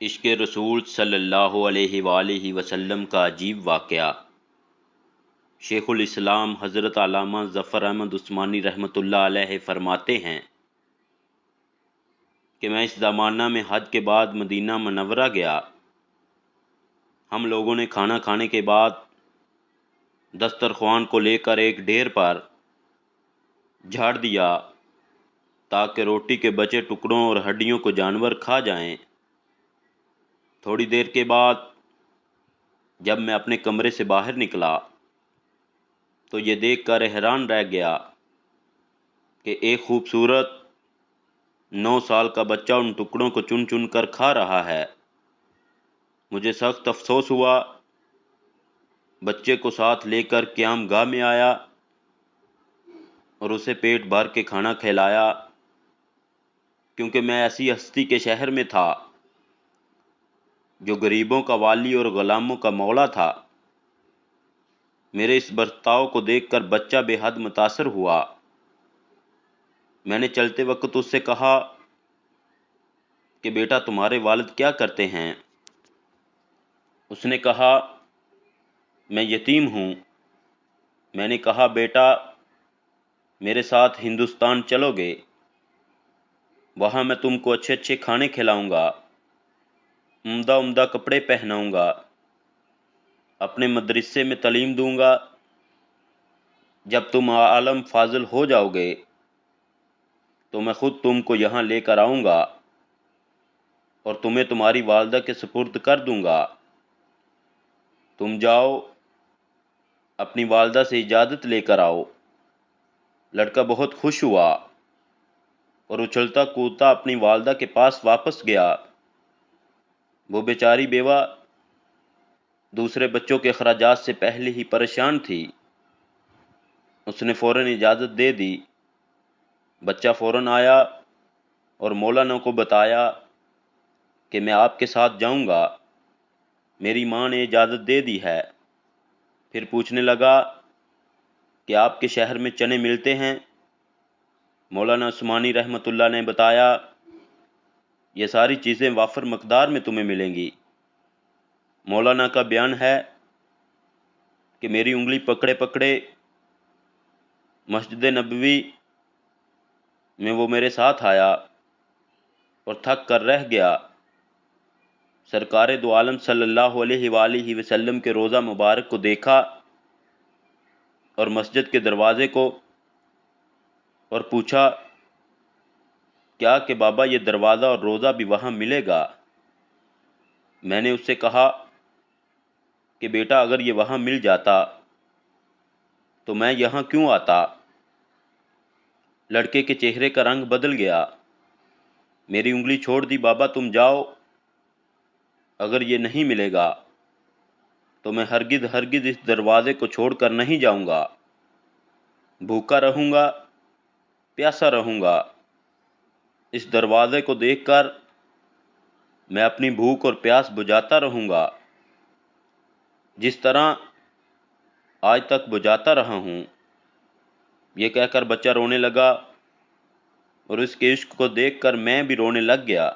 عشق رسول صلی اللہ علیہ وآلہ وسلم کا عجیب واقعہ۔ شیخ الاسلام حضرت علامہ ظفر احمد عثمانی رحمۃ اللہ علیہ فرماتے ہیں کہ میں اس زمانہ میں حج کے بعد مدینہ منورہ گیا۔ ہم لوگوں نے کھانا کھانے کے بعد دسترخوان کو لے کر ایک ڈھیر پر جھاڑ دیا تاکہ روٹی کے بچے ٹکڑوں اور ہڈیوں کو جانور کھا جائیں۔ تھوڑی دیر کے بعد جب میں اپنے کمرے سے باہر نکلا تو یہ دیکھ کر حیران رہ گیا کہ ایک خوبصورت 9 سال کا بچہ ان ٹکڑوں کو چن چن کر کھا رہا ہے۔ مجھے سخت افسوس ہوا۔ بچے کو ساتھ لے کر قیام گاہ میں آیا اور اسے پیٹ بھر کے کھانا کھلایا، کیونکہ میں ایسی ہستی کے شہر میں تھا جو غریبوں کا والی اور غلاموں کا مولا تھا۔ میرے اس برتاؤ کو دیکھ کر بچہ بے حد متاثر ہوا۔ میں نے چلتے وقت اس سے کہا کہ بیٹا تمہارے والد کیا کرتے ہیں؟ اس نے کہا میں یتیم ہوں۔ میں نے کہا بیٹا میرے ساتھ ہندوستان چلو گے، وہاں میں تم کو اچھے اچھے کھانے کھلاؤں گا، عمدہ عمدہ کپڑے پہناؤں گا، اپنے مدرسے میں تعلیم دوں گا۔ جب تم عالم فاضل ہو جاؤ گے تو میں خود تم کو یہاں لے کر آؤں گا اور تمہیں تمہاری والدہ کے سپرد کر دوں گا۔ تم جاؤ اپنی والدہ سے اجازت لے کر آؤ۔ لڑکا بہت خوش ہوا اور اچھلتا کودتا اپنی والدہ کے پاس واپس گیا۔ وہ بیچاری بیوہ دوسرے بچوں کے اخراجات سے پہلے ہی پریشان تھی۔ اس نے فوراً اجازت دے دی۔ بچہ فوراً آیا اور مولانا کو بتایا کہ میں آپ کے ساتھ جاؤں گا، میری ماں نے اجازت دے دی ہے۔ پھر پوچھنے لگا کہ آپ کے شہر میں چنے ملتے ہیں؟ مولانا عثمانی رحمۃ اللہ نے بتایا یہ ساری چیزیں وافر مقدار میں تمہیں ملیں گی۔ مولانا کا بیان ہے کہ میری انگلی پکڑے پکڑے مسجد نبوی میں وہ میرے ساتھ آیا اور تھک کر رہ گیا۔ سرکار دو عالم صلی اللہ علیہ وآلہ وسلم کے روضہ مبارک کو دیکھا اور مسجد کے دروازے کو، اور پوچھا کیا کہ بابا یہ دروازہ اور روضہ بھی وہاں ملے گا؟ میں نے اس سے کہا کہ بیٹا اگر یہ وہاں مل جاتا تو میں یہاں کیوں آتا؟ لڑکے کے چہرے کا رنگ بدل گیا۔ میری انگلی چھوڑ دی۔ بابا تم جاؤ، اگر یہ نہیں ملے گا تو میں ہرگز ہرگز اس دروازے کو چھوڑ کر نہیں جاؤں گا۔ بھوکا رہوں گا، پیاسا رہوں گا۔ اس دروازے کو دیکھ کر میں اپنی بھوک اور پیاس بجھاتا رہوں گا، جس طرح آج تک بجھاتا رہا ہوں۔ یہ کہہ کر بچہ رونے لگا اور اس کے عشق کو دیکھ کر میں بھی رونے لگ گیا۔